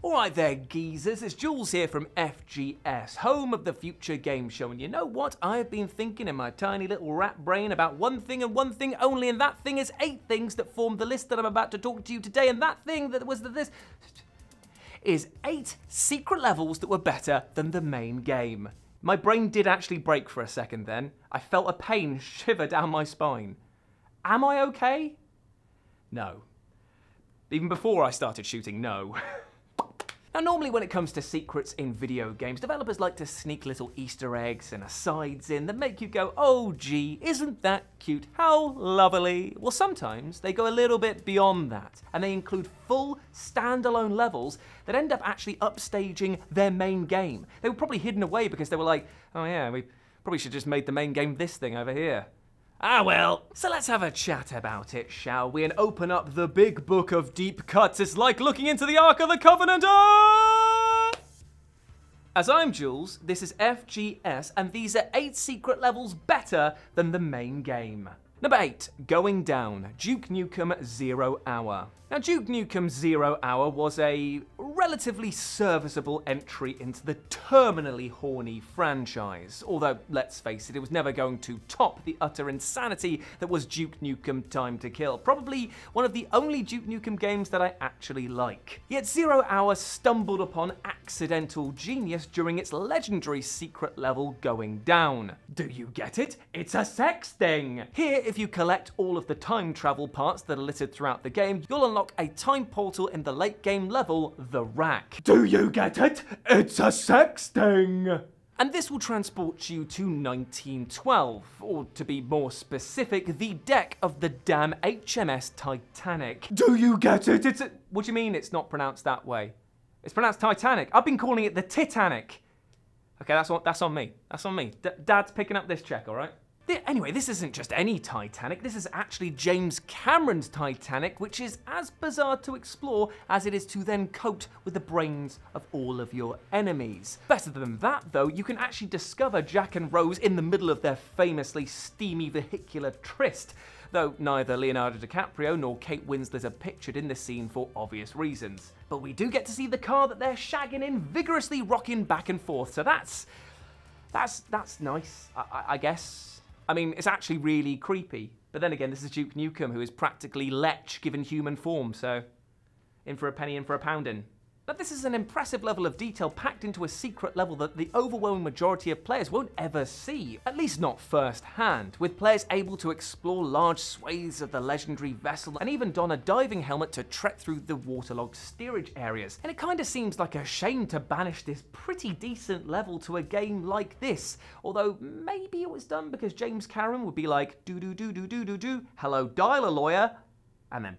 Alright there, geezers, it's Jules here from FGS, home of the Future Game Show, and you know what? I have been thinking in my tiny little rat brain about one thing and one thing only, and that thing is 8 things that form the list that I'm about to talk to you today, and that thing that was the list is 8 secret levels that were better than the main game. My brain did actually break for a second then. I felt a pain shiver down my spine. Am I okay? No. Even before I started shooting, no. Now, normally when it comes to secrets in video games, developers like to sneak little Easter eggs and asides in that make you go, oh gee, isn't that cute? How lovely. Well, sometimes they go a little bit beyond that, and they include full standalone levels that end up actually upstaging their main game. They were probably hidden away because they were like, oh yeah, we probably should just made the main game this thing over here. Ah well, so let's have a chat about it, shall we, and open up the big book of deep cuts. It's like looking into the Ark of the Covenant. As I'm Jules, this is FGS, and these are 8 secret levels better than the main game. Number 8, Going Down, Duke Nukem 0 Hour. Now, Duke Nukem 0 Hour was a relatively serviceable entry into the terminally horny franchise. Although, let's face it, it was never going to top the utter insanity that was Duke Nukem Time to Kill. Probably one of the only Duke Nukem games that I actually like. Yet 0 Hour stumbled upon accidental genius during its legendary secret level Going Down. Do you get it? It's a sex thing! Here, if you collect all of the time travel parts that are littered throughout the game, you'll unlock a time portal in the late game level, The Rack. Do you get it? It's a sex thing! And this will transport you to 1912, or to be more specific, the deck of the damn HMS Titanic. Do you get it? It's a... What do you mean it's not pronounced that way? It's pronounced Titanic. I've been calling it the Titanic. Okay, that's on me. That's on me. Dad's picking up this check, all right? Anyway, this isn't just any Titanic, this is actually James Cameron's Titanic, which is as bizarre to explore as it is to then coat with the brains of all of your enemies. Better than that, though, you can actually discover Jack and Rose in the middle of their famously steamy vehicular tryst, though neither Leonardo DiCaprio nor Kate Winslet are pictured in the scene for obvious reasons. But we do get to see the car that they're shagging in vigorously rocking back and forth, so that's nice, I guess. I mean, it's actually really creepy. But then again, this is Duke Nukem, who is practically Lech given human form, so in for a penny, in for a poundin'. But this is an impressive level of detail packed into a secret level that the overwhelming majority of players won't ever see, at least not firsthand, with players able to explore large swathes of the legendary vessel and even don a diving helmet to trek through the waterlogged steerage areas. And it kinda seems like a shame to banish this pretty decent level to a game like this, although maybe it was done because James Cameron would be like, do, hello dialer lawyer, and then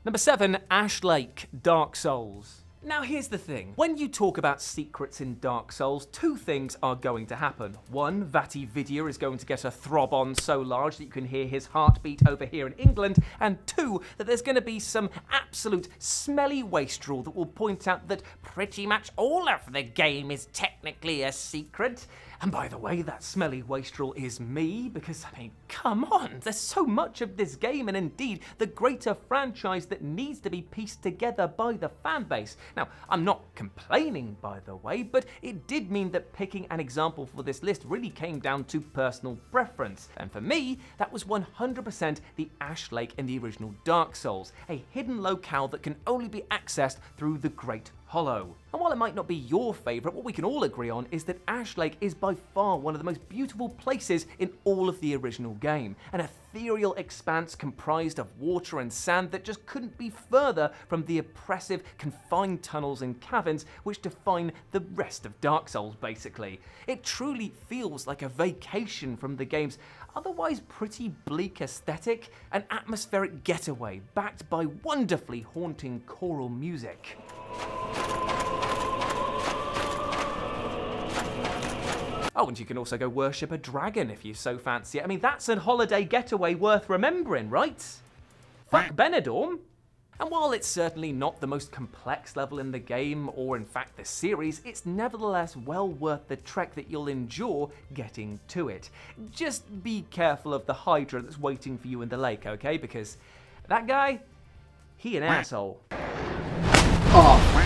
Number 7, Ash Lake, Dark Souls. Now here's the thing, when you talk about secrets in Dark Souls, 2 things are going to happen. 1, Vati Vidya is going to get a throb on so large that you can hear his heartbeat over here in England, and 2, that there's going to be some absolute smelly wastrel that will point out that pretty much all of the game is technically a secret. And by the way, that smelly wastrel is me, because, I mean, come on, there's so much of this game, and indeed, the greater franchise that needs to be pieced together by the fanbase. Now, I'm not complaining, by the way, but it did mean that picking an example for this list really came down to personal preference. And for me, that was 100% the Ash Lake in the original Dark Souls, a hidden locale that can only be accessed through the Great Hollow. And while it might not be your favourite, what we can all agree on is that Ash Lake is by far one of the most beautiful places in all of the original game. An ethereal expanse comprised of water and sand that just couldn't be further from the oppressive, confined tunnels and caverns which define the rest of Dark Souls, basically. It truly feels like a vacation from the game's otherwise pretty bleak aesthetic, an atmospheric getaway backed by wonderfully haunting choral music. Oh, and you can also go worship a dragon if you so fancy it. I mean, that's a holiday getaway worth remembering, right? Fuck Benidorm. And while it's certainly not the most complex level in the game, or in fact the series, it's nevertheless well worth the trek that you'll endure getting to it. Just be careful of the Hydra that's waiting for you in the lake, okay? Because that guy, he an asshole. Oh.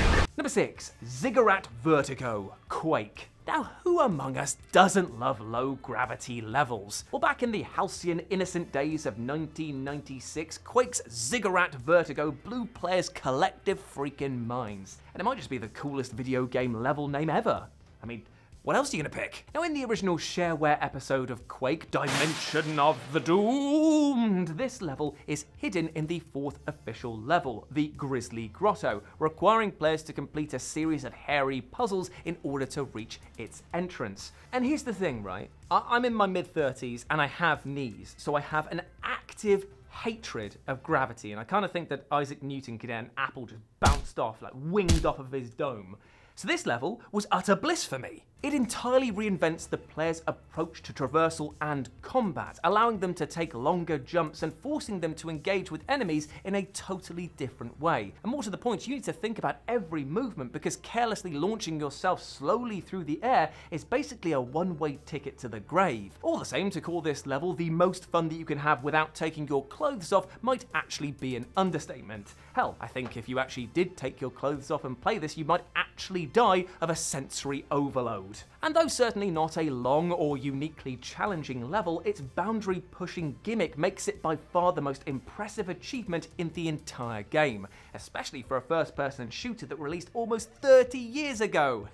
Number 6, Ziggurat Vertigo, Quake. Now, who among us doesn't love low gravity levels? Well, back in the halcyon innocent days of 1996, Quake's Ziggurat Vertigo blew players' collective freaking minds. And it might just be the coolest video game level name ever. I mean, what else are you gonna pick? Now, in the original shareware episode of Quake, Dimension of the Doomed, this level is hidden in the 4th official level, the Grizzly Grotto, requiring players to complete a series of hairy puzzles in order to reach its entrance. And here's the thing, right? I'm in my mid-30s and I have knees, so I have an active hatred of gravity, and I kind of think that Isaac Newton could get an apple just bounced off, like winged off of his dome. So this level was utter bliss for me. It entirely reinvents the player's approach to traversal and combat, allowing them to take longer jumps and forcing them to engage with enemies in a totally different way. And more to the point, you need to think about every movement, because carelessly launching yourself slowly through the air is basically a one-way ticket to the grave. All the same, to call this level the most fun that you can have without taking your clothes off might actually be an understatement. Hell, I think if you actually did take your clothes off and play this, you might actually die of a sensory overload. And though certainly not a long or uniquely challenging level, its boundary-pushing gimmick makes it by far the most impressive achievement in the entire game, especially for a first-person shooter that released almost 30 years ago.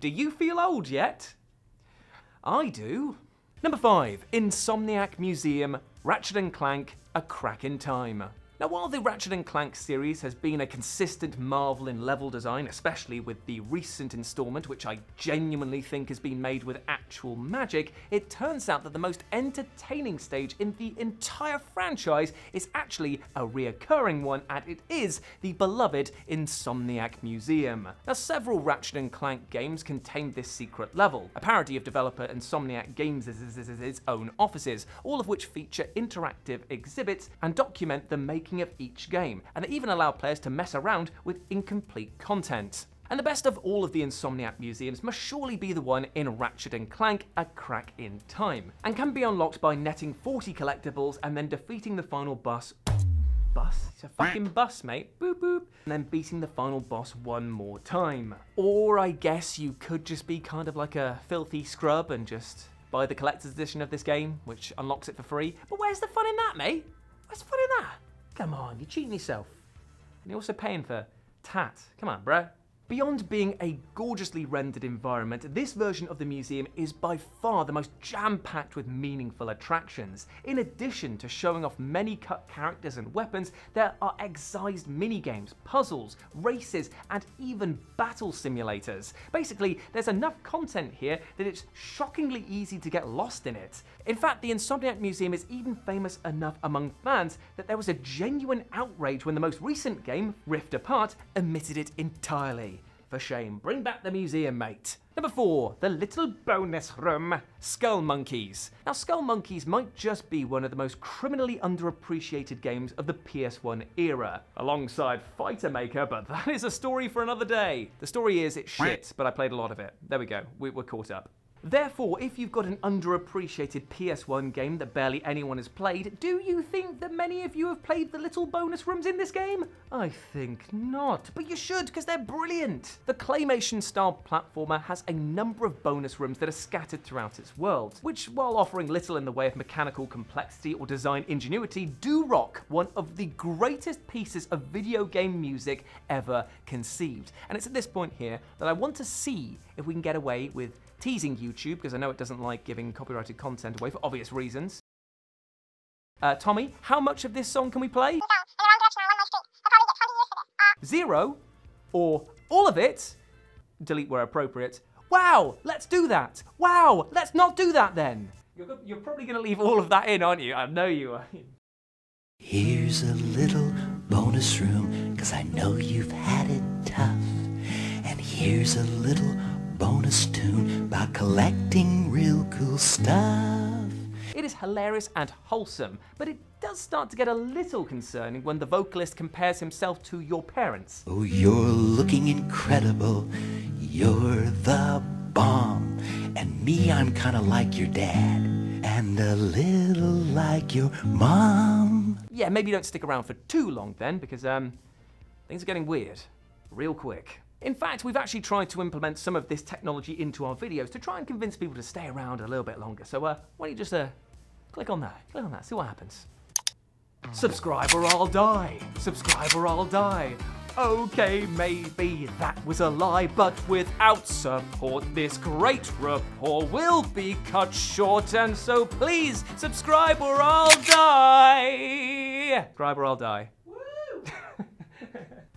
Do you feel old yet? I do. Number 5, Insomniac Museum, Ratchet & Clank, A Crack in Time. Now, while the Ratchet & Clank series has been a consistent marvel in level design, especially with the recent installment, which I genuinely think has been made with actual magic, it turns out that the most entertaining stage in the entire franchise is actually a reoccurring one, and it is the beloved Insomniac Museum. Now, several Ratchet & Clank games contain this secret level, a parody of developer Insomniac Games' own offices, all of which feature interactive exhibits and document the making of each game, and they even allow players to mess around with incomplete content. And the best of all of the Insomniac museums must surely be the one in Ratchet & Clank, A Crack in Time, and can be unlocked by netting 40 collectibles and then defeating the final boss. It's a fucking bus, mate. Boop boop. And then beating the final boss one more time. Or I guess you could just be kind of like a filthy scrub and just buy the collector's edition of this game, which unlocks it for free. But where's the fun in that, mate? Where's the fun in that? Come on, you're cheating yourself. And you're also paying for tat. Come on, bruh. Beyond being a gorgeously rendered environment, this version of the museum is by far the most jam-packed with meaningful attractions. In addition to showing off many cut characters and weapons, there are excised minigames, puzzles, races, and even battle simulators. Basically, there's enough content here that it's shockingly easy to get lost in it. In fact, the Insomniac Museum is even famous enough among fans that there was a genuine outrage when the most recent game, Rift Apart, omitted it entirely. For shame, bring back the museum, mate. Number 4, the little bonus room, Skull Monkeys. Now, Skull Monkeys might just be one of the most criminally underappreciated games of the PS1 era, alongside Fighter Maker, but that is a story for another day. The story is, it's shit, but I played a lot of it. There we go, we're caught up. Therefore, if you've got an underappreciated PS1 game that barely anyone has played, do you think that many of you have played the little bonus rooms in this game? I think not, but you should, because they're brilliant. The claymation-style platformer has a number of bonus rooms that are scattered throughout its world, which, while offering little in the way of mechanical complexity or design ingenuity, do rock one of the greatest pieces of video game music ever conceived. And it's at this point here that I want to see if we can get away with teasing YouTube, because I know it doesn't like giving copyrighted content away for obvious reasons. Tommy, how much of this song can we play? 0? Or all of it? Delete where appropriate. Wow, let's do that. Wow, let's not do that then. You're probably going to leave all of that in, aren't you? I know you are. Here's a little bonus room, 'cause I know you've had it tough. And here's a little bonus tune about collecting real cool stuff. It is hilarious and wholesome, but it does start to get a little concerning when the vocalist compares himself to your parents. Oh, you're looking incredible, you're the bomb. And me, I'm kinda like your dad, and a little like your mom. Yeah, maybe don't stick around for too long then, because things are getting weird. real quick. In fact, we've actually tried to implement some of this technology into our videos to try and convince people to stay around a little bit longer. So why don't you just click on that, see what happens. Subscribe or I'll die. Subscribe or I'll die. Okay, maybe that was a lie, but without support, this great rapport will be cut short, and so please subscribe or I'll die. Subscribe or I'll die.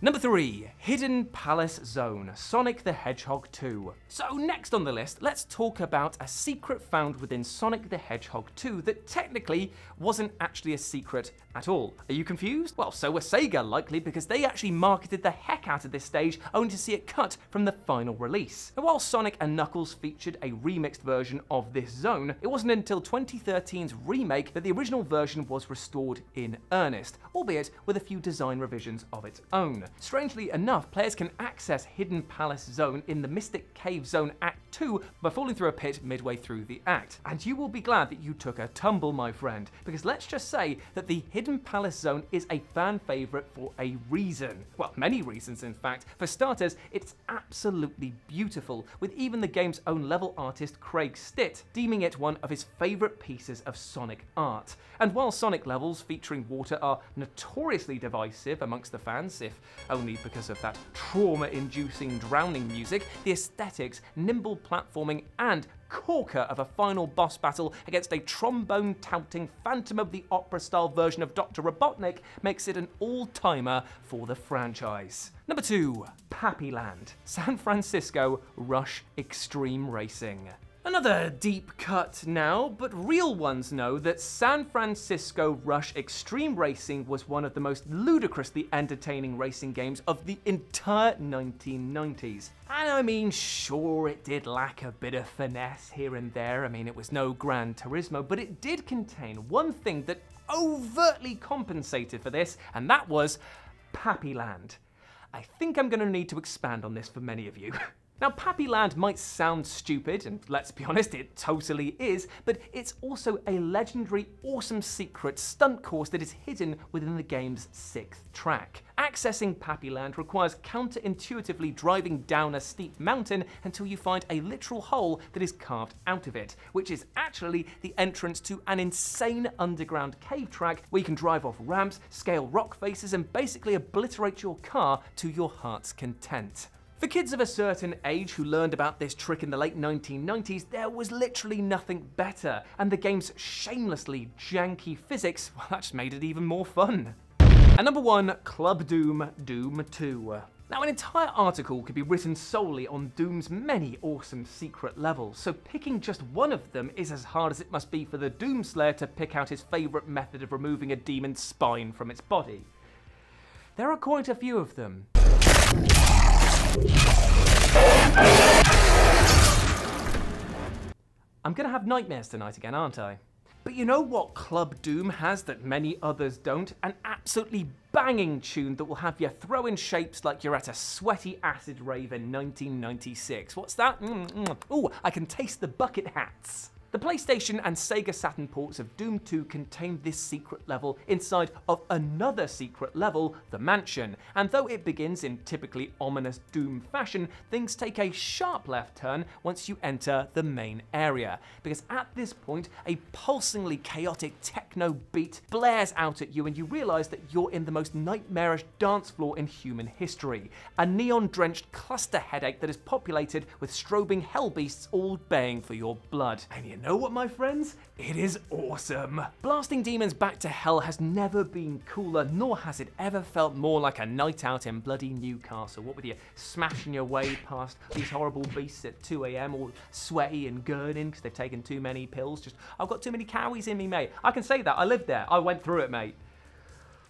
Number 3, Hidden Palace Zone, Sonic the Hedgehog 2. So next on the list, let's talk about a secret found within Sonic the Hedgehog 2 that technically wasn't actually a secret at all. Are you confused? Well, so was Sega, likely, because they actually marketed the heck out of this stage only to see it cut from the final release. And while Sonic and Knuckles featured a remixed version of this zone, it wasn't until 2013's remake that the original version was restored in earnest, albeit with a few design revisions of its own. Strangely enough, players can access Hidden Palace Zone in the Mystic Cave Zone Act 2 by falling through a pit midway through the act. And you will be glad that you took a tumble, my friend, because let's just say that the Hidden Palace Zone is a fan favourite for a reason. Well, many reasons, in fact. For starters, it's absolutely beautiful, with even the game's own level artist Craig Stitt deeming it one of his favourite pieces of Sonic art. And while Sonic levels featuring water are notoriously divisive amongst the fans, if only because of that trauma-inducing drowning music, the aesthetics, nimble platforming, and corker of a final boss battle against a trombone-touting Phantom of the Opera-style version of Dr. Robotnik makes it an all-timer for the franchise. Number 2, Pappyland, San Francisco Rush Extreme Racing. Another deep cut now, but real ones know that San Francisco Rush Extreme Racing was one of the most ludicrously entertaining racing games of the entire 1990s. And I mean, sure, it did lack a bit of finesse here and there. I mean, it was no Gran Turismo, but it did contain one thing that overtly compensated for this, and that was Pappyland. I think I'm going to need to expand on this for many of you. Now, Pappyland might sound stupid, and let's be honest, it totally is, but it's also a legendary, awesome secret stunt course that is hidden within the game's 6th track. Accessing Pappyland requires counterintuitively driving down a steep mountain until you find a literal hole that is carved out of it, which is actually the entrance to an insane underground cave track where you can drive off ramps, scale rock faces, and basically obliterate your car to your heart's content. For kids of a certain age who learned about this trick in the late 1990s, there was literally nothing better, and the game's shamelessly janky physics, well, that just made it even more fun. And number 1, Club Doom, Doom 2. Now, an entire article could be written solely on Doom's many awesome secret levels, so picking just one of them is as hard as it must be for the Doomslayer to pick out his favourite method of removing a demon's spine from its body. There are quite a few of them. I'm gonna have nightmares tonight again, aren't I? But you know what Club Doom has that many others don't? An absolutely banging tune that will have you throwing shapes like you're at a sweaty acid rave in 1996. What's that? Ooh, I can taste the bucket hats. The PlayStation and Sega Saturn ports of Doom 2 contain this secret level inside of another secret level, the Mansion, and though it begins in typically ominous Doom fashion, things take a sharp left turn once you enter the main area, because at this point, a pulsingly chaotic techno beat blares out at you and you realise that you're in the most nightmarish dance floor in human history, a neon-drenched cluster headache that is populated with strobing hell beasts all baying for your blood. And you know what, my friends? It is awesome. Blasting demons back to hell has never been cooler, nor has it ever felt more like a night out in bloody Newcastle. What with you smashing your way past these horrible beasts at 2 AM, all sweaty and gurning because they've taken too many pills. Just, I've got too many cowies in me, mate. I can say that. I lived there. I went through it, mate.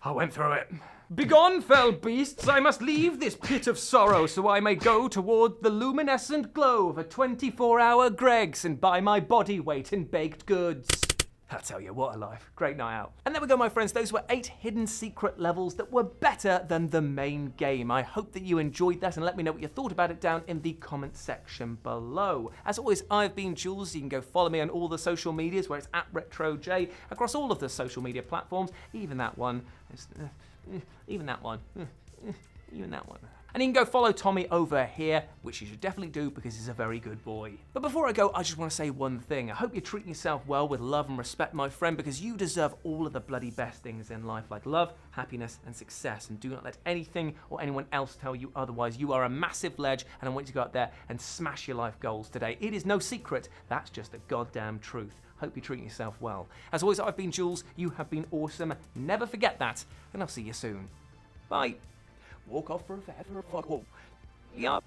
I went through it. Begone, fell beasts, I must leave this pit of sorrow so I may go toward the luminescent glow of a 24-hour Greggs and buy my body weight in baked goods. I'll tell you, what a life. Great night out. And there we go, my friends. Those were 8 hidden secret levels that were better than the main game. I hope that you enjoyed that and let me know what you thought about it down in the comment section below. As always, I've been Jules. You can go follow me on all the social medias where it's @RetroJ across all of the social media platforms, even that one. Even that one. And you can go follow Tommy over here, which you should definitely do because he's a very good boy. But before I go, I just want to say one thing. I hope you're treating yourself well with love and respect, my friend, because you deserve all of the bloody best things in life, like love, happiness, and success. And do not let anything or anyone else tell you otherwise. You are a massive ledge, and I want you to go out there and smash your life goals today. It is no secret. That's just the goddamn truth. Hope you're treating yourself well. As always, I've been Jules. You have been awesome. Never forget that, and I'll see you soon. Bye. Walk off for a fuck. Yeah.